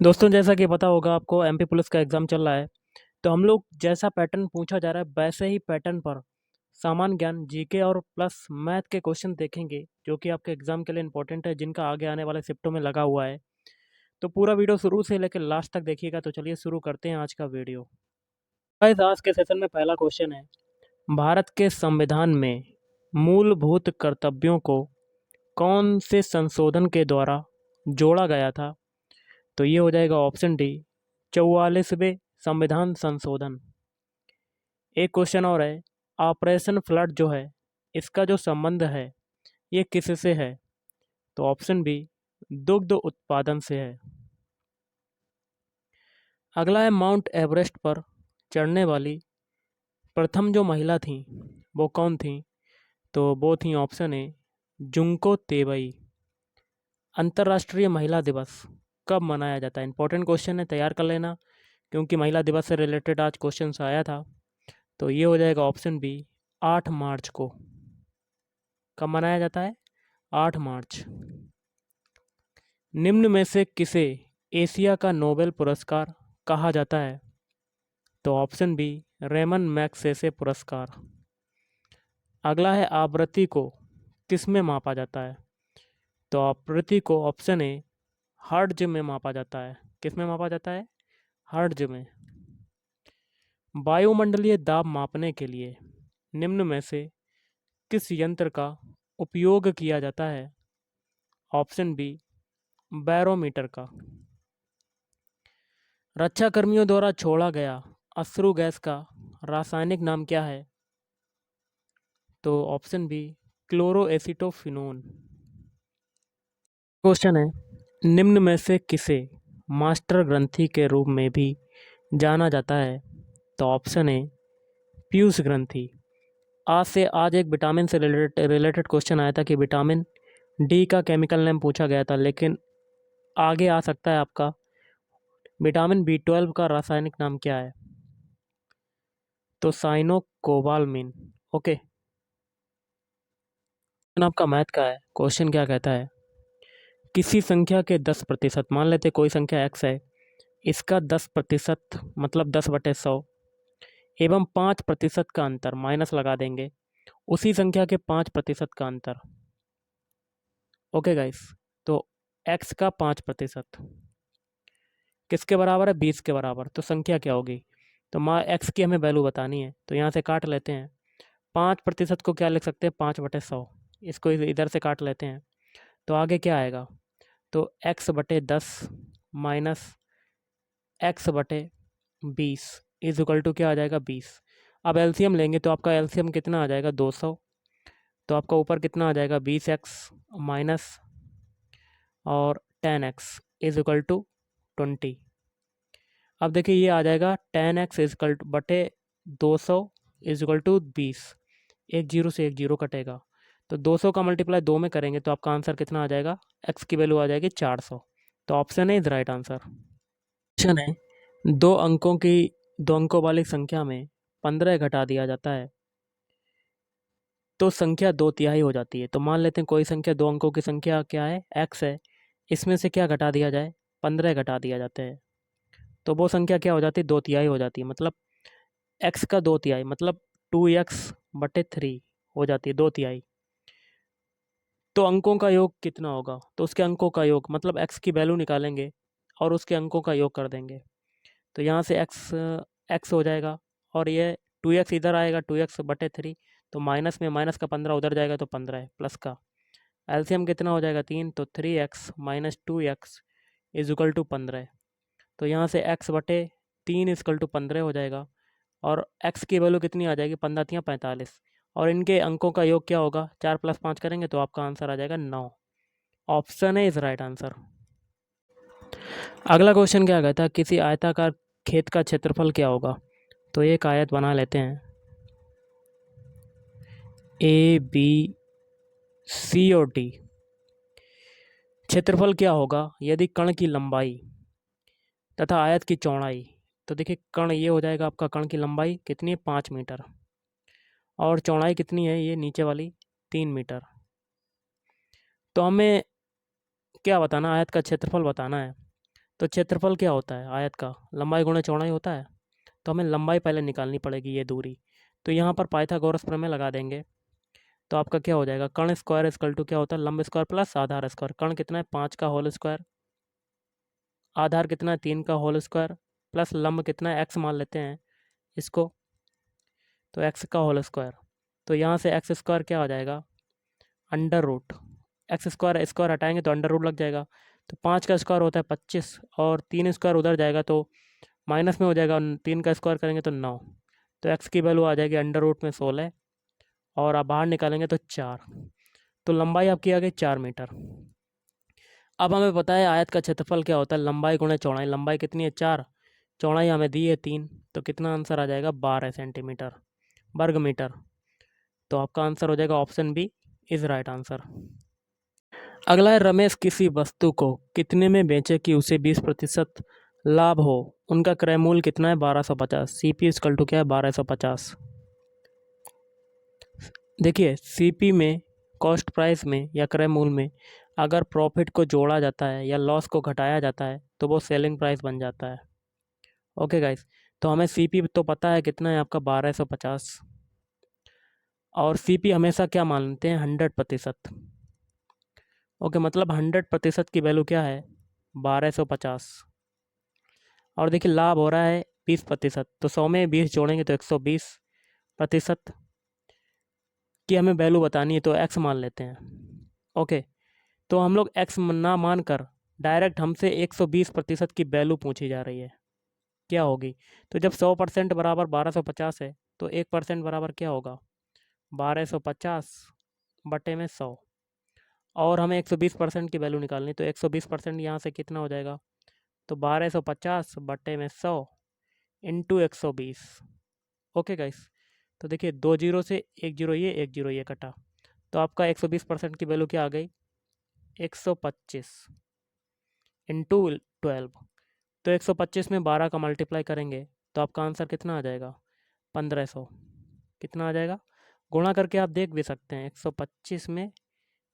दोस्तों, जैसा कि पता होगा आपको एमपी पुलिस का एग्ज़ाम चल रहा है। तो हम लोग जैसा पैटर्न पूछा जा रहा है वैसे ही पैटर्न पर सामान्य ज्ञान जीके और प्लस मैथ के क्वेश्चन देखेंगे, जो कि आपके एग्ज़ाम के लिए इंपॉर्टेंट है, जिनका आगे आने वाले शिफ्टों में लगा हुआ है। तो पूरा वीडियो शुरू से लेकर लास्ट तक देखिएगा। तो चलिए शुरू करते हैं आज का वीडियो। गाइस, आज के सेशन में पहला क्वेश्चन है, भारत के संविधान में मूलभूत कर्तव्यों को कौन से संशोधन के द्वारा जोड़ा गया था? तो ये हो जाएगा ऑप्शन डी, 44वें संविधान संशोधन। एक क्वेश्चन और है, ऑपरेशन फ्लड जो है इसका जो संबंध है ये किससे है? तो ऑप्शन बी, दुग्ध उत्पादन से है। अगला है, माउंट एवरेस्ट पर चढ़ने वाली प्रथम जो महिला थी वो कौन थी? तो वो थी ऑप्शन ए, जुंको तेवई। अंतर्राष्ट्रीय महिला दिवस कब मनाया जाता है? इंपॉर्टेंट क्वेश्चन है, तैयार कर लेना, क्योंकि महिला दिवस से रिलेटेड आज क्वेश्चन आया था। तो ये हो जाएगा ऑप्शन बी, 8 मार्च को। कब मनाया जाता है? 8 मार्च। निम्न में से किसे एशिया का नोबेल पुरस्कार कहा जाता है? तो ऑप्शन बी, रेमन मैगसेसे पुरस्कार। अगला है, आवृत्ति को किस में मापा जाता है? तो आवृत्ति को ऑप्शन ए, हर्ट्ज में मापा जाता है। किस में मापा जाता है? हर्ट्ज में। वायुमंडलीय दाब मापने के लिए निम्न में से किस यंत्र का उपयोग किया जाता है? ऑप्शन बी, बैरोमीटर का। रक्षा कर्मियों द्वारा छोड़ा गया अश्रु गैस का रासायनिक नाम क्या है? तो ऑप्शन बी, क्लोरोएसिटोफिनोन। क्वेश्चन है, निम्न में से किसे मास्टर ग्रंथि के रूप में भी जाना जाता है? तो ऑप्शन ए, पीयूष ग्रंथि। आज एक विटामिन से रिलेटेड क्वेश्चन आया था कि विटामिन डी का केमिकल नेम पूछा गया था, लेकिन आगे आ सकता है आपका विटामिन बी 12 का रासायनिक नाम क्या है? तो साइनोकोबालमिन। ओके। क्वेश्चन आपका मैथ का है। क्वेश्चन क्या कहता है, किसी संख्या के 10%, मान लेते कोई संख्या x है, इसका 10% मतलब 10/100 एवं 5% का अंतर, माइनस लगा देंगे, उसी संख्या के 5% का अंतर। ओके गाइस, तो x का 5% किसके बराबर है? 20 के बराबर। तो संख्या क्या होगी? तो x की हमें वैल्यू बतानी है, तो यहाँ से काट लेते हैं। 5% को क्या लिख सकते हैं? 5/100। इसको इधर से काट लेते हैं, तो आगे क्या आएगा? तो x/10 minus x/20 is equal to क्या आ जाएगा? 20। अब एलसीएम लेंगे तो आपका एलसीएम कितना आ जाएगा? 200। तो आपका ऊपर कितना आ जाएगा? 20x माइनस और 10x इज इक्वल टू 20। अब देखिए ये आ जाएगा 10x इज इक्वल टू बटे 200 इज इक्वल टू 20। एक जीरो से एक जीरो कटेगा, तो 200 का मल्टीप्लाई 2 में करेंगे तो आपका आंसर कितना आ जाएगा? x की वैल्यू आ जाएगी 400। तो ऑप्शन है इज राइट आंसर। क्वेश्चन है, दो अंकों वाली संख्या में 15 घटा दिया जाता है तो संख्या 2/3 हो जाती है। तो मान लेते हैं कोई संख्या, दो अंकों की संख्या क्या है? x है, इसमें से क्या घटा दिया जाए? 15 घटा दिया जाते हैं, तो वो संख्या क्या हो जाती है? 2/3 हो जाती है। मतलब x का 2/3 मतलब 2x/3 हो जाती है 2/3। तो अंकों का योग कितना होगा? तो उसके अंकों का योग मतलब x की वैल्यू निकालेंगे और उसके अंकों का योग कर देंगे। तो यहाँ से x हो जाएगा और ये 2x इधर आएगा, 2x/3। तो माइनस में माइनस का 15 उधर जाएगा तो 15 है, प्लस का एलसीएम कितना हो जाएगा? 3। तो 3x minus 2x is equal to 15। तो यहाँ से x/3 इज इक्वल टू 15 हो जाएगा और x की वैल्यू कितनी आ जाएगी? 15×3 = 45। और इनके अंकों का योग क्या होगा? 4 + 5 करेंगे तो आपका आंसर आ जाएगा 9। ऑप्शन है इज राइट आंसर। अगला क्वेश्चन क्या कहता है, किसी आयताकार खेत का क्षेत्रफल क्या होगा? तो एक आयत बना लेते हैं, ए बी सी और डी। क्षेत्रफल क्या होगा यदि कण की लंबाई तथा आयत की चौड़ाई, तो देखिए कण ये हो जाएगा आपका, कण की लंबाई कितनी है? 5 मीटर और चौड़ाई कितनी है? ये नीचे वाली 3 मीटर। तो हमें क्या बताना? आयत का क्षेत्रफल बताना है। तो क्षेत्रफल क्या होता है आयत का? लंबाई गुणा चौड़ाई होता है। तो हमें लंबाई पहले निकालनी पड़ेगी, ये दूरी। तो यहाँ पर पाइथागोरस प्रमेय लगा देंगे। तो आपका क्या हो जाएगा? कर्ण स्क्वायर इक्वल टू क्या होता है? लंब स्क्वायर प्लस आधार स्क्वायर। कर्ण कितना है? 5 का होल स्क्वायर। आधार कितना है? 3 का होल स्क्वायर। प्लस लंब कितना है? एक्स मान लेते हैं इसको, तो एक्स का होल स्क्वायर। तो यहाँ से एक्स स्क्वायर क्या आ जाएगा? Under root. X square square हटाएंगे तो अंडर रूट लग जाएगा। तो 5 का स्क्वायर होता है 25, और 3 स्क्वायर उधर जाएगा तो माइनस में हो जाएगा, 3 का स्क्वायर करेंगे तो 9। तो एक्स की वैल्यू आ जाएगी अंडर रूट में 16, और आप बाहर निकालेंगे तो 4। तो लंबाई आपकी आ गई 4 मीटर। अब हमें पता है आयत का क्षेत्रफल क्या होता है? लंबाई गुणा चौड़ाई। लंबाई कितनी है? 4, चौड़ाई हमें दी है 3, तो कितना आंसर आ जाएगा? 12 सेंटीमीटर वर्ग मीटर। तो आपका आंसर हो जाएगा option B is right answer. अगला है, रमेश किसी वस्तु को कितने में बेचे कि उसे 20% लाभ हो? उनका क्रय मूल्य कितना है? 1250। सीपी इक्वल टू क्या है? 1250। देखिए, सीपी में, कॉस्ट प्राइस में या क्रय मूल्य में अगर प्रॉफिट को जोड़ा जाता है या लॉस को घटाया जाता है तो वो सेलिंग प्राइस बन जाता है। ओके गाइस, तो हमें सीपी तो पता है कितना है आपका? 1250। और सीपी हमेशा क्या मानते हैं? 100%। ओके, मतलब 100% की वैल्यू क्या है? 1250। और देखिए लाभ हो रहा है 20%, तो 100 में 20 जोड़ेंगे तो 120% की हमें वैल्यू बतानी है, तो एक्स मान लेते हैं। ओके, तो हम लोग एक्स ना मान कर डायरेक्ट हमसे 120% की वैल्यू पूछी जा रही है, क्या होगी? तो जब 100% बराबर 1250 है, तो 1% बराबर क्या होगा? 1250 बटे में 100। और हमें 120% की वैल्यू निकालनी, तो 120% यहाँ से कितना हो जाएगा? तो 1250 बटे में 100 इंटू 120। ओके गाइस, तो देखिए 2 जीरो से 1 जीरो ये, 1 जीरो ये कटा, तो आपका 120% की वैल्यू क्या आ गई? 125 इंटू 12। तो 125 में 12 का मल्टीप्लाई करेंगे तो आपका आंसर कितना आ जाएगा? 1500। कितना आ जाएगा? गुणा करके आप देख भी सकते हैं। 125 में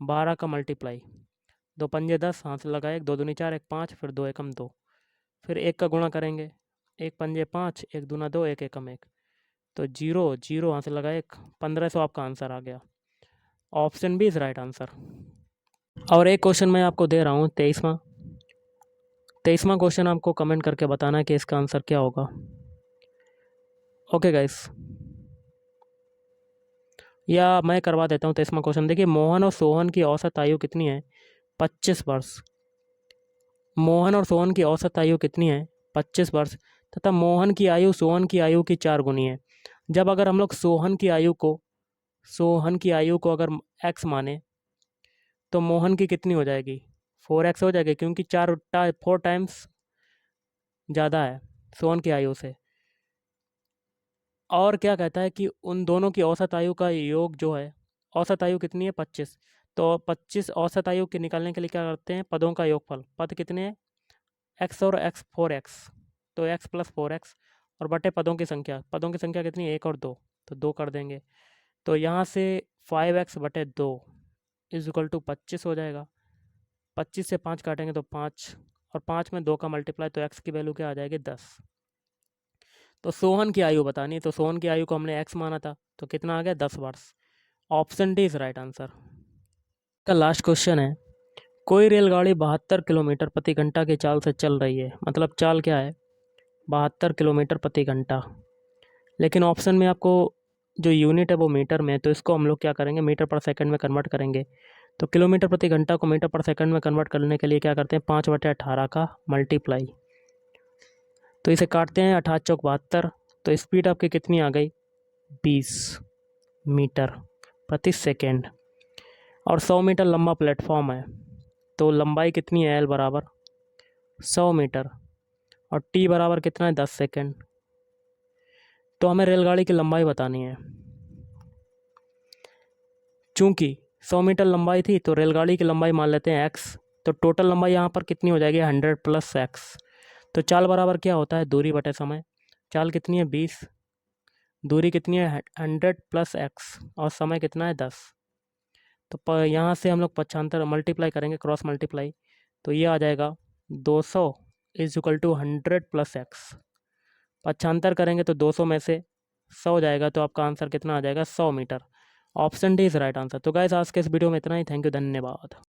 12 का मल्टीप्लाई, 2 पंजे 10, हाथ से लगाए, 2 दूनी 4, 1 5, फिर 2 एकम 2, फिर 1 का गुणा करेंगे, 1 पंजे 5, 1 दूना 2, 1 एकम 1, तो जीरो जीरो हाथ से लगाए, 1500 आपका आंसर आ गया। Option B is right answer. और एक क्वेश्चन मैं आपको दे रहा हूँ, 23वां क्वेश्चन आपको कमेंट करके बताना है कि इसका आंसर क्या होगा। ओके गाइस, या मैं करवा देता हूँ 23वां क्वेश्चन। देखिए, मोहन और सोहन की औसत आयु कितनी है? 25 वर्ष। मोहन और सोहन की औसत आयु कितनी है? 25 वर्ष। तथा मोहन की आयु सोहन की आयु की 4 गुनी है। जब अगर हम लोग सोहन की आयु को अगर एक्स माने, तो मोहन की कितनी हो जाएगी? 4x हो जाएगी, क्योंकि 4 टाइम्स ज़्यादा है सोहन की आयु से। और क्या कहता है कि उन दोनों की औसत आयु का योग जो है, औसत आयु कितनी है? 25। तो 25 औसत आयु के निकालने के लिए क्या करते हैं? पदों का योगफल। पद कितने हैं? एक्स और एक्स 4x, तो एक्स प्लस 4x, और बटे पदों की संख्या। पदों की संख्या कितनी है? 1 और 2, तो 2 कर देंगे। तो यहाँ से 5x बटे 2 इज इक्वल टू 25 हो जाएगा। 25 से 5 काटेंगे तो 5, और 5 में 2 का मल्टीप्लाई, तो x की वैल्यू क्या आ जाएगी? 10। तो सोहन की आयु बतानी, तो सोहन की आयु को हमने x माना था, तो कितना आ गया? 10 वर्ष। Option D is right answer. का लास्ट क्वेश्चन है, कोई रेलगाड़ी 72 किलोमीटर प्रति घंटा की चाल से चल रही है। मतलब चाल क्या है? 72 किलोमीटर प्रति घंटा। लेकिन ऑप्शन में आपको जो यूनिट है वो मीटर में, तो इसको हम लोग क्या करेंगे? मीटर पर सेकंड में कन्वर्ट करेंगे। तो किलोमीटर प्रति घंटा को मीटर पर सेकंड में कन्वर्ट करने के लिए क्या करते हैं? 5/18 का मल्टीप्लाई। तो इसे काटते हैं, 18 चौक 72, तो स्पीड आपकी कितनी आ गई? 20 मीटर प्रति सेकेंड। और 100 मीटर लंबा प्लेटफॉर्म है, तो लंबाई कितनी है? एल बराबर 100 मीटर, और टी बराबर कितना है? 10 सेकेंड। तो हमें रेलगाड़ी की लंबाई बतानी है। चूंकि 100 मीटर लंबाई थी, तो रेलगाड़ी की लंबाई मान लेते हैं x। तो टोटल लंबाई यहाँ पर कितनी हो जाएगी? 100 प्लस x। तो चाल बराबर क्या होता है? दूरी बटे समय। चाल कितनी है? 20, दूरी कितनी है? 100 प्लस x, और समय कितना है? 10। तो यहाँ से हम लोग पक्षांतर मल्टीप्लाई करेंगे, क्रॉस मल्टीप्लाई, तो ये आ जाएगा 200 is equal to 100 plus X. पक्षांतर करेंगे तो 200 में से 100 जाएगा, तो आपका आंसर कितना आ जाएगा, 100 metre. Option D is right answer. तो गाइस आज के इस वीडियो में इतना ही। थैंक यू, धन्यवाद।